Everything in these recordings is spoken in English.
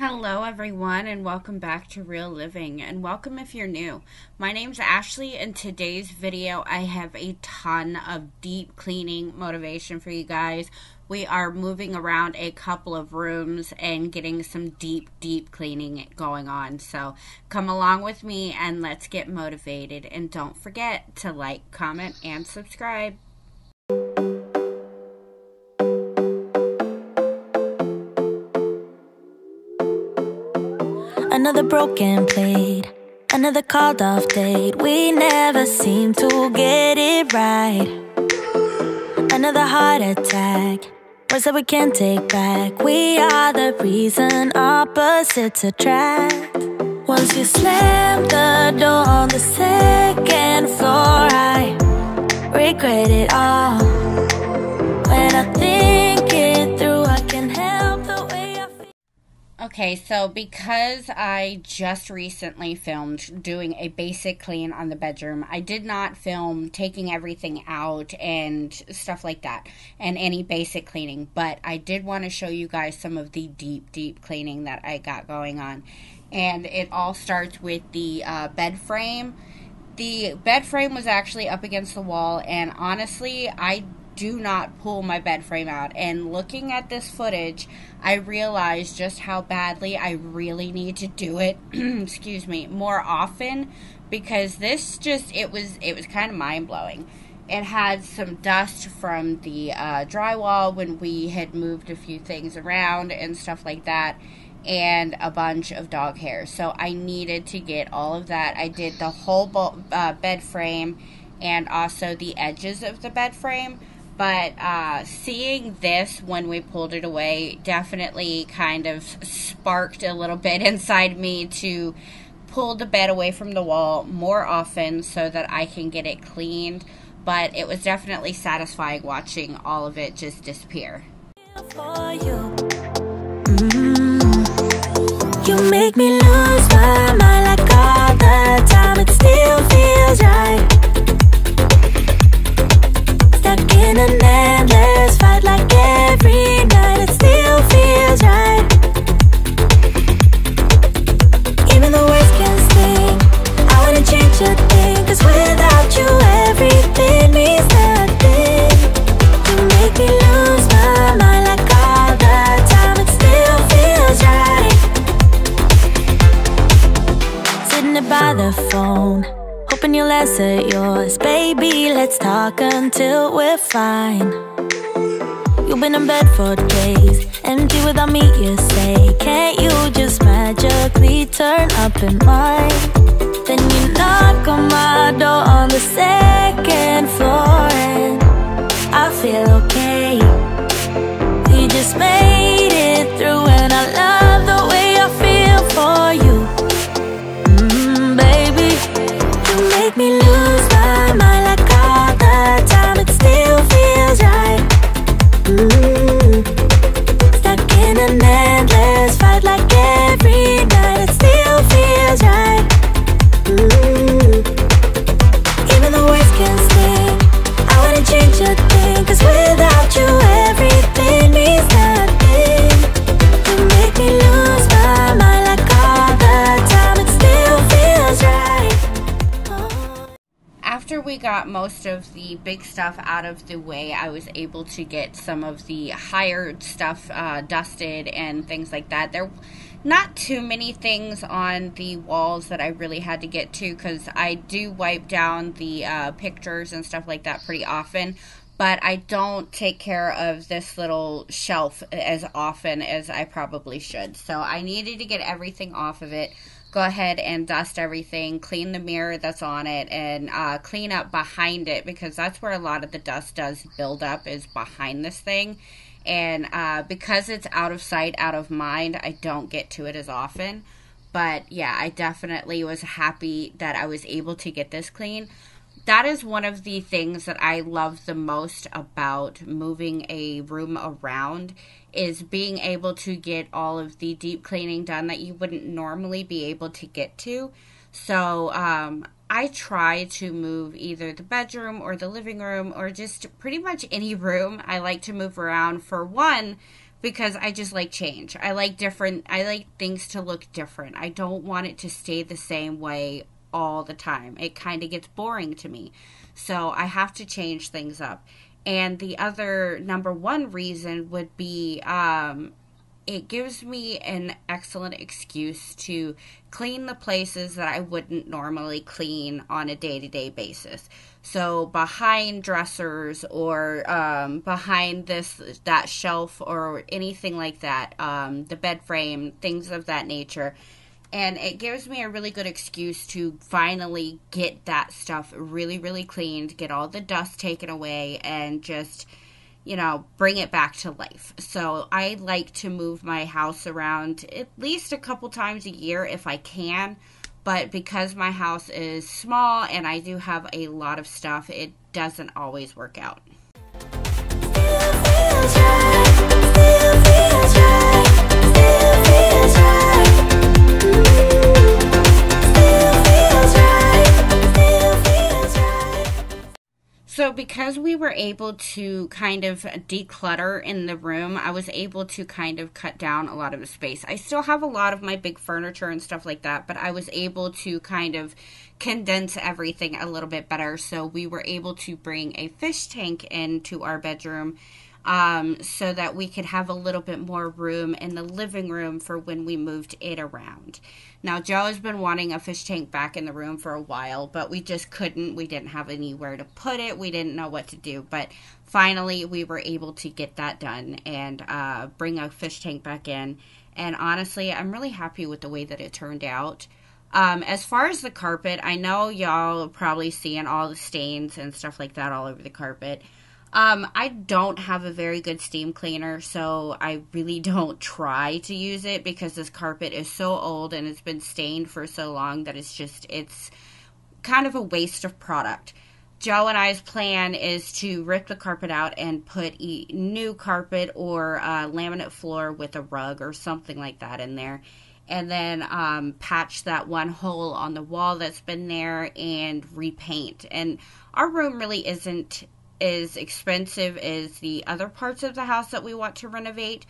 Hello everyone and welcome back to Real Living, and welcome if you're new. My name's Ashley. In today's video I have a ton of deep cleaning motivation for you guys. We are moving around a couple of rooms and getting some deep cleaning going on. So come along with me and let's get motivated, and don't forget to like, comment, and subscribe. Another broken plate, another called off date. We never seem to get it right. Another heart attack, words that we can't take back. We are the reason opposites attract. Once you slam the door on the second floor, I regret it all. When I think it through, I can help the way I feel. Okay, so because I just recently filmed doing a basic clean on the bedroom, I did not film taking everything out and stuff like that and any basic cleaning, but I did want to show you guys some of the deep cleaning that I got going on. And it all starts with the bed frame. The bed frame was actually up against the wall, and honestly, I do not pull my bed frame out. And looking at this footage, I realized just how badly I really need to do it excuse me, more often, because this just, it was kind of mind-blowing. It had some dust from the drywall when we had moved a few things around and stuff like that, and a bunch of dog hair. So I needed to get all of that. I did the whole bed frame and also the edges of the bed frame. But seeing this when we pulled it away definitely kind of sparked a little bit inside me to pull the bed away from the wall more often so that I can get it cleaned. But it was definitely satisfying watching all of it just disappear. For you. You make me lose my mind like all the time. It still feels right. Stuck in an endless fight like every night. It still feels right. Even the worst can sting. I wanna change a thing, 'cause without you everything means nothing. You make me lose my mind like all the time. It still feels right. Sitting there by the phone, hoping you'll answer yours. Baby, let's talk until we're fine. You've been in bed for days, empty without me, you say. Can't you just magically turn up in mine? Then you knock on my door on the second floor, and I feel okay. We just made it through, and I love the way I feel for you. Baby, you make me lose my mind like all the time. It still feels right. Stuck in an endless fight like every night. It still feels right. Even the worst can sting. I wouldn't change a thing, 'cause without you everything means nothing. You make me lose my mind like all the time. It still feels right. After we got most of the big stuff out of the way, I was able to get some of the higher stuff dusted and things like that. There not too many things on the walls that I really had to get to, because I do wipe down the pictures and stuff like that pretty often, but I don't take care of this little shelf as often as I probably should. So I needed to get everything off of it, go ahead and dust everything, clean the mirror that's on it, and clean up behind it, because that's where a lot of the dust does build up, is behind this thing. And because it's out of sight, out of mind, I don't get to it as often. But yeah, I definitely was happy that I was able to get this clean. That is one of the things that I love the most about moving a room around, is being able to get all of the deep cleaning done that you wouldn't normally be able to get to. So I try to move either the bedroom or the living room or just pretty much any room. I like to move around, for one, because I just like change. I like things to look different. I don't want it to stay the same way all the time. It kind of gets boring to me. So I have to change things up. And the other number one reason would be it gives me an excellent excuse to clean the places that I wouldn't normally clean on a day-to-day basis. So behind dressers or behind that shelf or anything like that, the bed frame, things of that nature. And it gives me a really good excuse to finally get that stuff really, really cleaned, get all the dust taken away, and just, bring it back to life. So I like to move my house around at least a couple times a year if I can. But because my house is small and I do have a lot of stuff, it doesn't always work out. So because we were able to kind of declutter in the room, I was able to kind of cut down a lot of the space. I still have a lot of my big furniture and stuff like that, but I was able to kind of condense everything a little bit better. So we were able to bring a fish tank into our bedroom so that we could have a little bit more room in the living room for when we moved it around. Now, Joe has been wanting a fish tank back in the room for a while, but we just couldn't. We didn't have anywhere to put it. We didn't know what to do. But finally, we were able to get that done and bring a fish tank back in. And honestly, I'm really happy with the way that it turned out. As far as the carpet, I know y'all are probably seeing all the stains and stuff like that all over the carpet. I don't have a very good steam cleaner, so I really don't try to use it because this carpet is so old and it's been stained for so long that it's kind of a waste of product. Joe and I's plan is to rip the carpet out and put new carpet or laminate floor with a rug or something like that in there. And then patch that one hole on the wall that's been there and repaint. And our room really isn't as expensive as the other parts of the house that we want to renovate,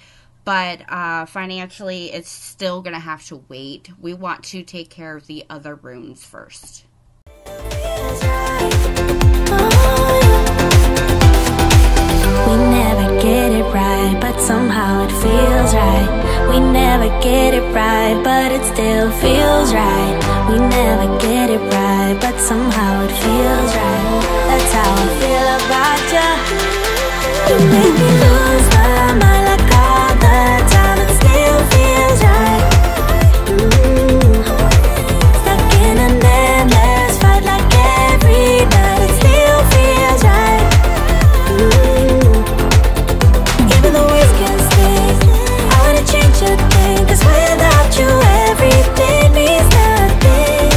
but financially it's still gonna have to wait. We want to take care of the other rooms first. We never get it right, but somehow it feels right. We never get it right, but it still feels right. We never get it right, but somehow it feels right. That's how I feel about you. You make me lose my mind like all the time. It still feels right. Stuck in an endless fight like every night. It still feels right. Even though we can stay, I wanna change a thing. 'Cause without you everything means nothing.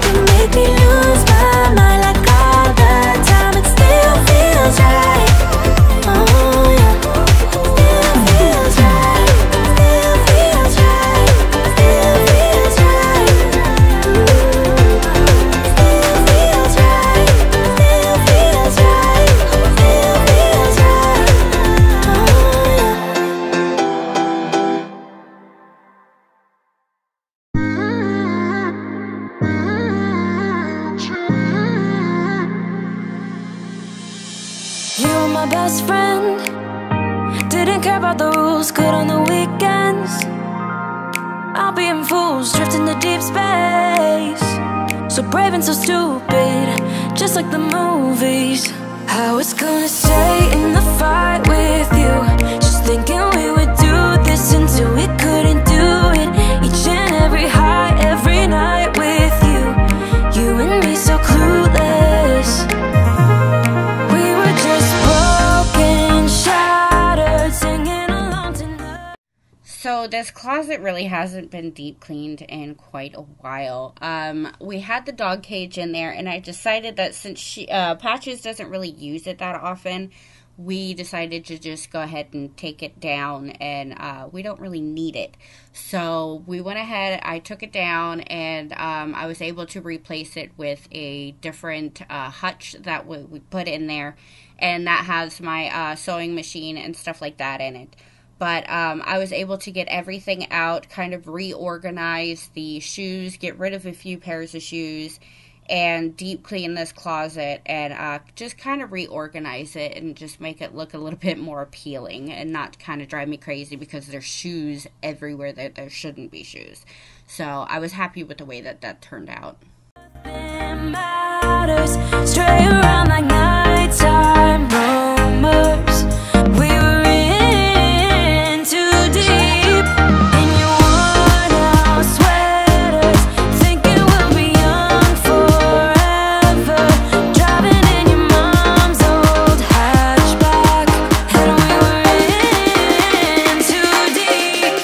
You make me lose my mind like all the time. It still feels right. Oh yeah, still feels right. Still feels right. Still feels right. Still feels right. Still feels right. Still feels right. Oh yeah. You were my best friend. Didn't care about the rules, good on the weekends. I'll be in fools, drifting to deep space. So brave and so stupid, just like the movies. I was gonna stay in the fight with you, just thinking we would do this until we couldn't do it. Each and every high, every night with you. You and me so clueless. We were just broken, shattered, singing along tonight. So this closet really hasn't been deep cleaned in quite a while. We had the dog cage in there, and I decided that since Patches doesn't really use it that often, we decided to just go ahead and take it down, and we don't really need it. So we went ahead, I took it down, and I was able to replace it with a different hutch that we put in there, and that has my sewing machine and stuff like that in it. But I was able to get everything out, kind of reorganize the shoes, get rid of a few pairs of shoes, and deep clean this closet, and just kind of reorganize it and just make it look a little bit more appealing and not kind of drive me crazy because there's shoes everywhere that there shouldn't be shoes. So I was happy with the way that that turned out. Stray around like nighttime rumors. We were in too deep in your worn out sweaters, thinking we'll be young forever, driving in your mom's old hatchback, and we were in too deep.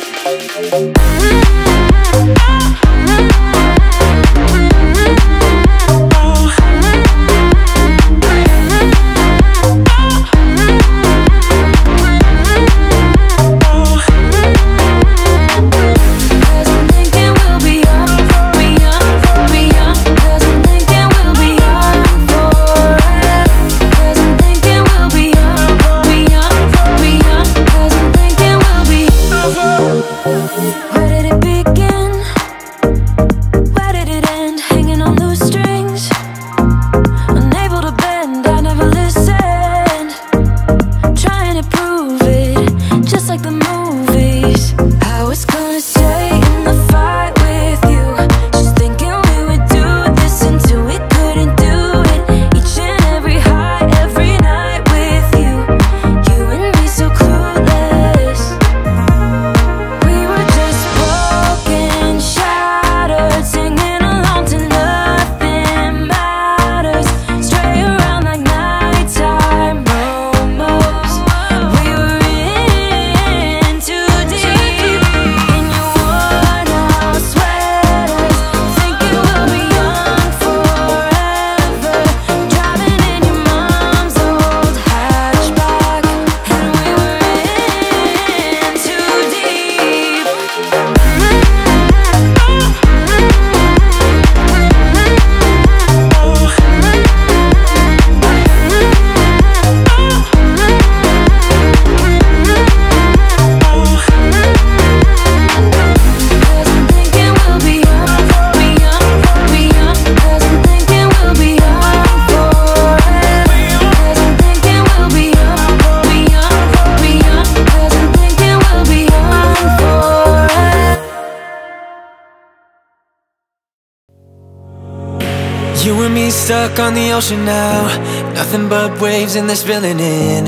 You and me stuck on the ocean now, nothing but waves and this filling in.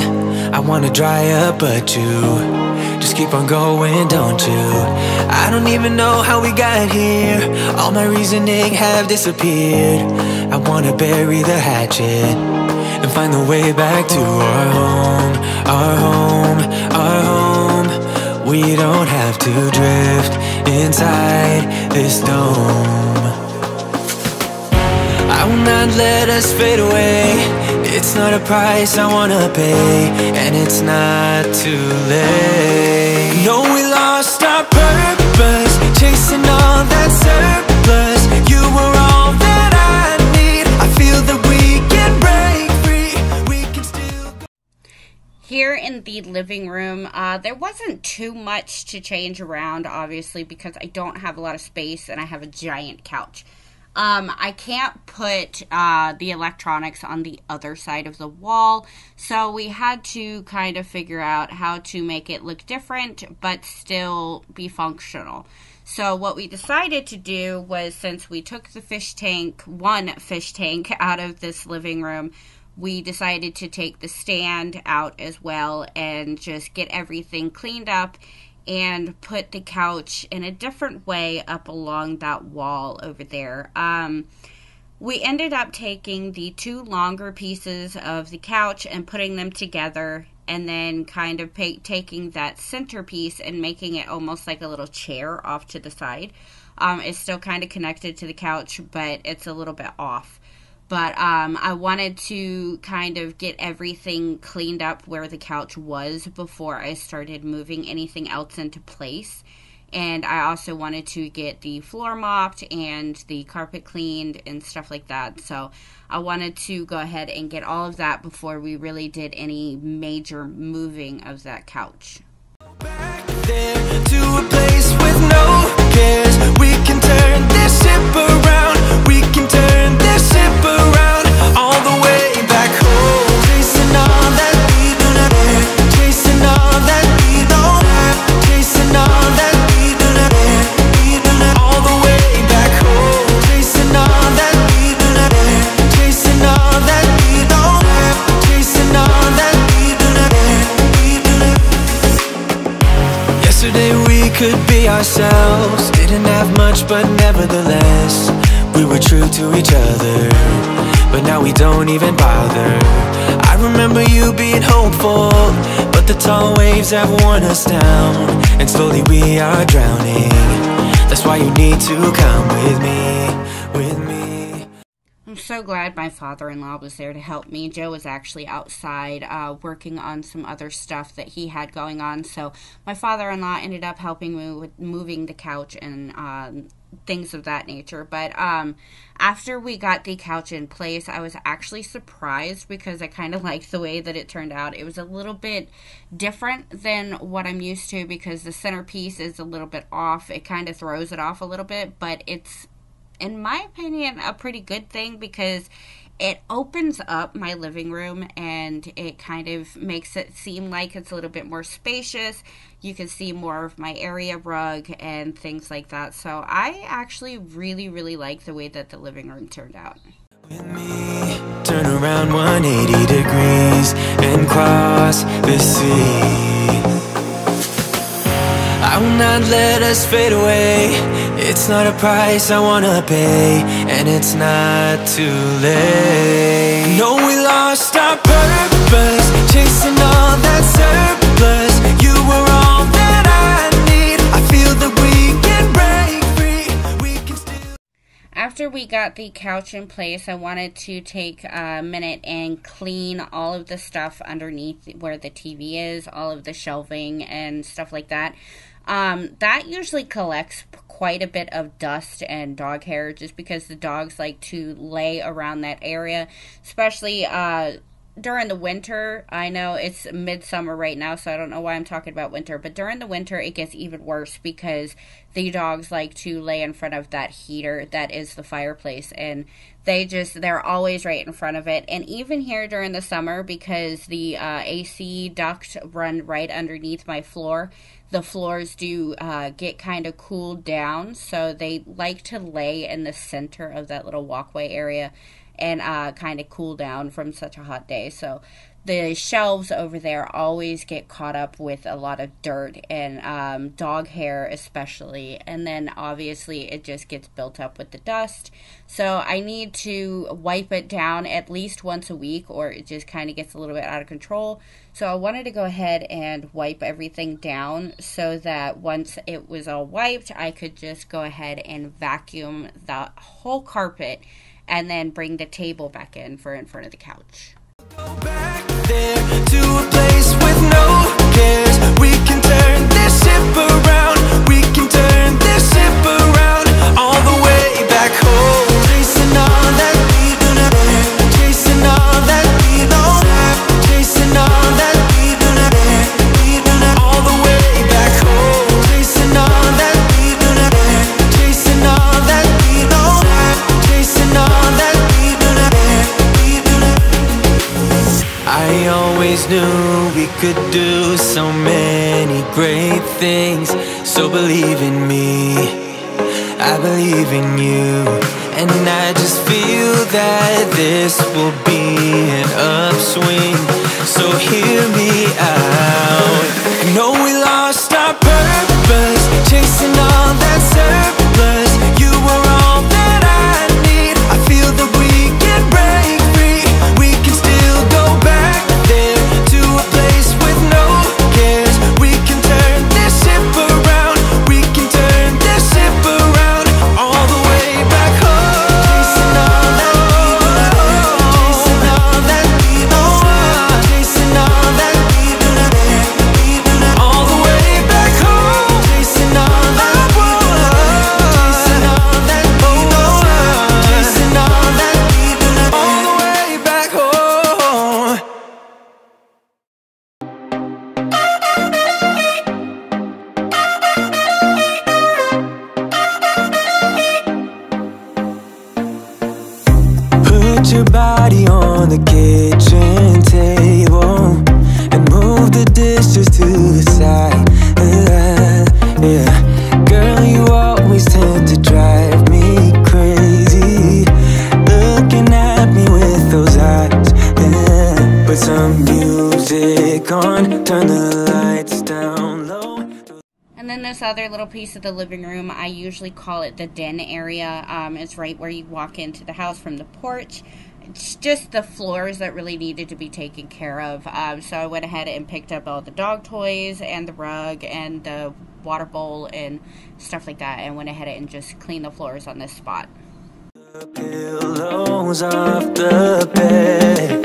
I wanna dry up but you just keep on going, don't you? I don't even know how we got here, all my reasoning have disappeared. I wanna bury the hatchet and find the way back to our home, our home, our home. We don't have to drift inside this dome. I will not let us fade away. It's not a price I wanna pay, and it's not too late. No, we lost our purpose, chasing all that surplus. You were all that I need. I feel that we can break free. We can still go. Here in the living room, there wasn't too much to change around, obviously, because I don't have a lot of space and I have a giant couch. I can't put the electronics on the other side of the wall, so we had to kind of figure out how to make it look different but still be functional. So what we decided to do was, since we took the one fish tank out of this living room, we decided to take the stand out as well and just get everything cleaned up and put the couch in a different way up along that wall over there. We ended up taking the two longer pieces of the couch and putting them together, and then kind of taking that centerpiece and making it almost like a little chair off to the side. It's still kind of connected to the couch, but it's a little bit off. But I wanted to kind of get everything cleaned up where the couch was before I started moving anything else into place. And I also wanted to get the floor mopped and the carpet cleaned and stuff like that. So I wanted to go ahead and get all of that before we really did any major moving of that couch. there to a place with no cares. We can turn this ship around. We can turn this ship around all the way back home. Chasing all that we don't have, chasing all that we don't have, chasing all that we don't have, all the way back home. Chasing all that we don't have, chasing all that we don't have, chasing all that we don't have. Yesterday we could be ourselves, didn't have much but nevertheless we were true to each other. But now we don't even bother. I remember you being hopeful, but the tall waves have worn us down, and slowly we are drowning. That's why you need to come with me, with me. I'm so glad my father-in-law was there to help me. Joe was actually outside working on some other stuff that he had going on, so my father-in-law ended up helping me with moving the couch and things of that nature. But after we got the couch in place, I was actually surprised because I kind of liked the way that it turned out. It was a little bit different than what I'm used to because the centerpiece is a little bit off. It kind of throws it off a little bit, but it's, in my opinion, a pretty good thing because it opens up my living room and it kind of makes it seem like it's a little bit more spacious. You can see more of my area rug and things like that. So I actually really, really like the way that the living room turned out. With me, turn around 180 degrees and cross the sea. I will not let us fade away. It's not a price I wanna pay, and it's not too late. No, we lost our purpose, chasing all that surplus. You were all that I need. I feel that we can break free. We can still. After we got the couch in place, I wanted to take a minute and clean all of the stuff underneath where the TV is, all of the shelving and stuff like that. That usually collects quite a bit of dust and dog hair just because the dogs like to lay around that area, especially during the winter. I know it's midsummer right now, so I don't know why I'm talking about winter, but during the winter it gets even worse because the dogs like to lay in front of that heater that is the fireplace, and they're always right in front of it. And even here during the summer, because the AC duct run right underneath my floor, the floors do get kind of cooled down, so they like to lay in the center of that little walkway area and kind of cool down from such a hot day. So the shelves over there always get caught up with a lot of dirt and dog hair especially, and then obviously it just gets built up with the dust. So I need to wipe it down at least once a week or it just kind of gets a little bit out of control. So I wanted to go ahead and wipe everything down so that once it was all wiped, I could just go ahead and vacuum the whole carpet and then bring the table back in front of the couch. Go back there to a place with no cares. We can turn this ship around. We can turn this ship around all the way back home. Chasing all that we don't have, chasing all that we don't have, chasing all that we don't have, all the way back home. Chasing all that we don't have, chasing all that we don't have, chasing all that we don't have. I always knew we could do so many great things. So believe in me, I believe in you, and I just feel that this will be an upswing. So hear me out. I know we lost our purpose, chasing all that surplus. You were all that I need. I feel that we can break free. We can still go back there to a place with no cares. We can turn this ship around. We can turn this ship around all the way back home. Chasing all that we don't have, your body on the kitchen table and move the dishes to the side. Yeah, girl, you always tend to drive me crazy, looking at me with those eyes. Yeah, put some music on, turn the lights down low. And then this other little piece of the living room, I usually call it the den area. It's right where you walk into the house from the porch. It's just the floors that really needed to be taken care of. So I went ahead and picked up all the dog toys and the rug and the water bowl and stuff like that, and went ahead and just cleaned the floors on this spot. The pillows off the bed,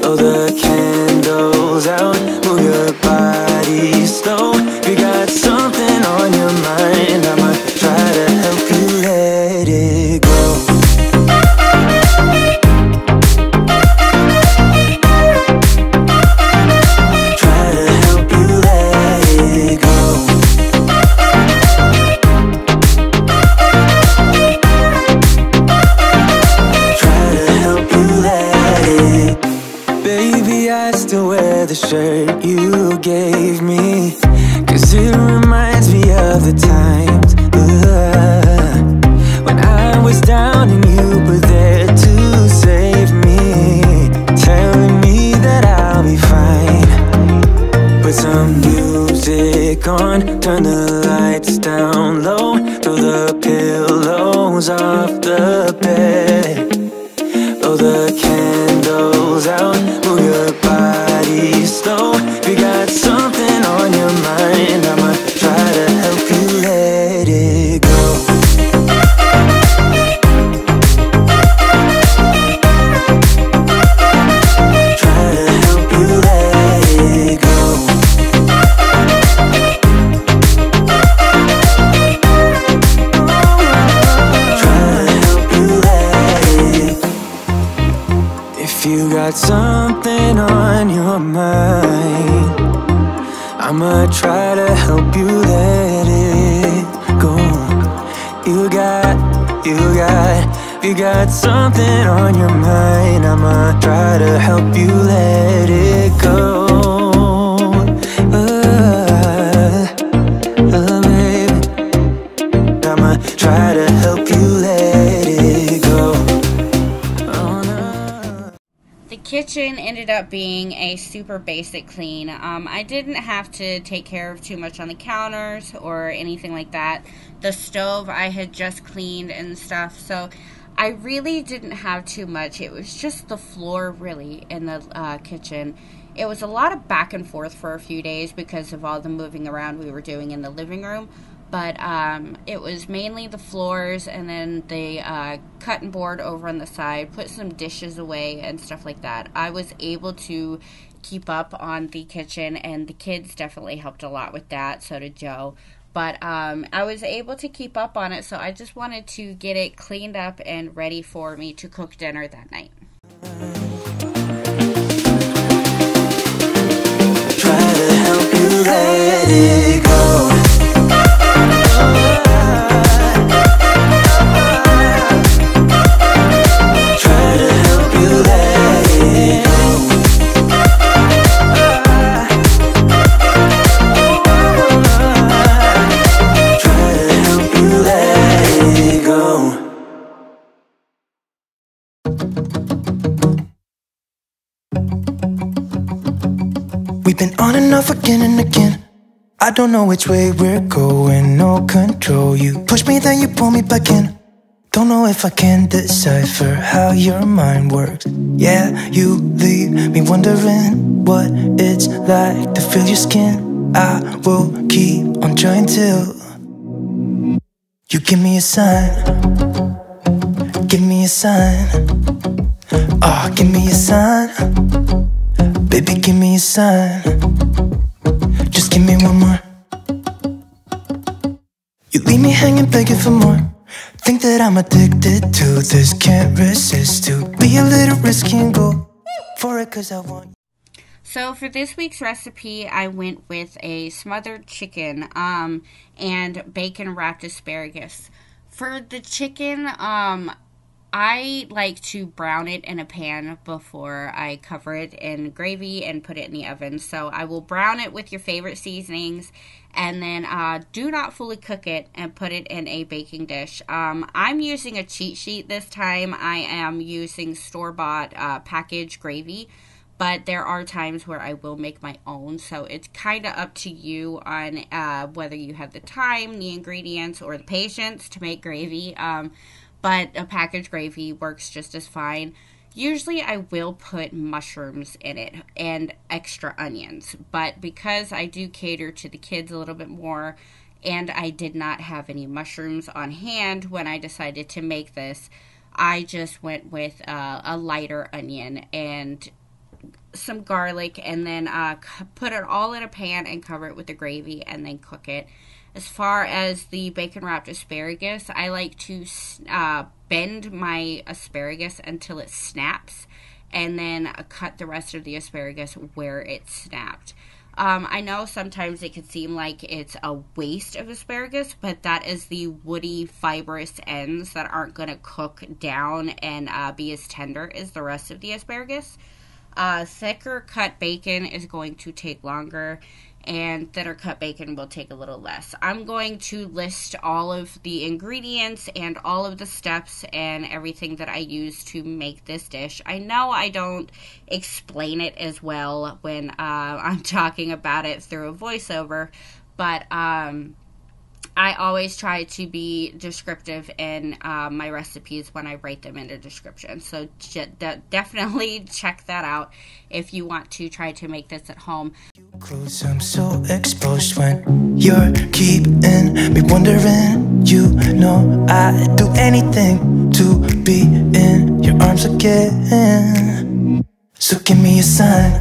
blow the candles out, move your body slow. You got something on your mind, I'ma try to help you let it go. Try to help you let it go. Try to help you let it. Baby, I still wear the shirt you gave me, 'cause it reminds me of the times when I was down and you were there to save me, telling me that I'll be fine. Put some music on, turn the lights down low, throw the pillows off the bed, blow the candles out, move your body slow. You got something on your mind, I'ma try to help you let it go. Try to help you let it go. Try to help you let it. If you got something on your mind, I'ma try to help you let it go. You got something on your mind, I'ma try to help you let it go. Baby, I'ma try to help you let it go. The kitchen ended up being a super basic clean. I didn't have to take care of too much on the counters or anything like that. The stove I had just cleaned and stuff, so I really didn't have too much. It was just the floor really in the kitchen. It was a lot of back and forth for a few days because of all the moving around we were doing in the living room. But it was mainly the floors and then the cutting board over on the side, put some dishes away and stuff like that. I was able to keep up on the kitchen, and the kids definitely helped a lot with that, so did Joe. But I was able to keep up on it, so I just wanted to get it cleaned up and ready for me to cook dinner that night. Try to help you let it go. Try to help you let it go. Try to help you let it go. We've been on and off again and again. I don't know which way we're going, no control. You push me, then you pull me back in. Don't know if I can decipher how your mind works. Yeah, you leave me wondering what it's like to feel your skin. I will keep on trying till you give me a sign. Give me a sign. Oh, give me a sign. Baby, give me a sign. Just give me one more. You leave me hanging, begging for more. Think that I'm addicted to this, can't resist to be a little risky and go for it, 'cause I want you. So for this week's recipe, I went with a smothered chicken and bacon wrapped asparagus. For the chicken, I like to brown it in a pan before I cover it in gravy and put it in the oven. So I will brown it with your favorite seasonings, and then do not fully cook it and put it in a baking dish. I'm using a cheat sheet this time. I am using store-bought packaged gravy, but there are times where I will make my own. So it's kind of up to you on whether you have the time, the ingredients, or the patience to make gravy. But a packaged gravy works just as fine. Usually I will put mushrooms in it and extra onions, but because I do cater to the kids a little bit more, and I did not have any mushrooms on hand when I decided to make this, I just went with a lighter onion and some garlic, and then put it all in a pan and cover it with the gravy and then cook it. As far as the bacon wrapped asparagus, I like to bend my asparagus until it snaps, and then cut the rest of the asparagus where it snapped. I know sometimes it could seem like it's a waste of asparagus, but that is the woody, fibrous ends that aren't going to cook down and be as tender as the rest of the asparagus. Thicker cut bacon is going to take longer, and thinner cut bacon will take a little less. I'm going to list all of the ingredients and all of the steps and everything that I use to make this dish. I know I don't explain it as well when I'm talking about it through a voiceover, but I always try to be descriptive in my recipes when I write them in the description. So definitely check that out if you want to try to make this at home. Clothes, I'm so exposed when you're keeping me wondering. You know I'd do anything to be in your arms again. So give me a sign,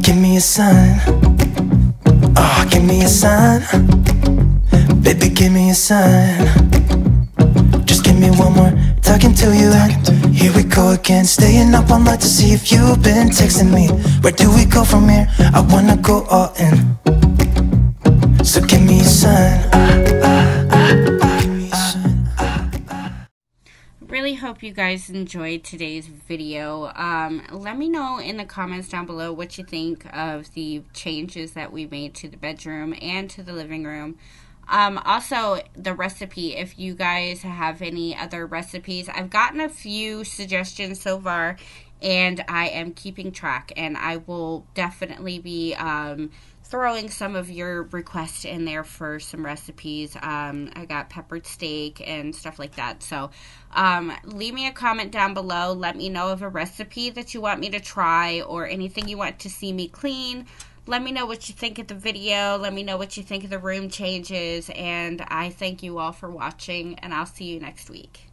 give me a sign. Oh, give me a sign, baby, give me a sign. Just give me one more talking to you, and here we go again. Staying up all night to see if you've been texting me. Where do we go from here? I wanna go all in. So give me a sign. Really hope you guys enjoyed today's video. Let me know in the comments down below what you think of the changes that we made to the bedroom and to the living room. Also, the recipe, if you guys have any other recipes. I've gotten a few suggestions so far, and I am keeping track, and I will definitely be throwing some of your requests in there for some recipes. I got peppered steak and stuff like that. So leave me a comment down below. Let me know of a recipe that you want me to try, or anything you want to see me clean. Let me know what you think of the video. Let me know what you think of the room changes. And I thank you all for watching, and I'll see you next week.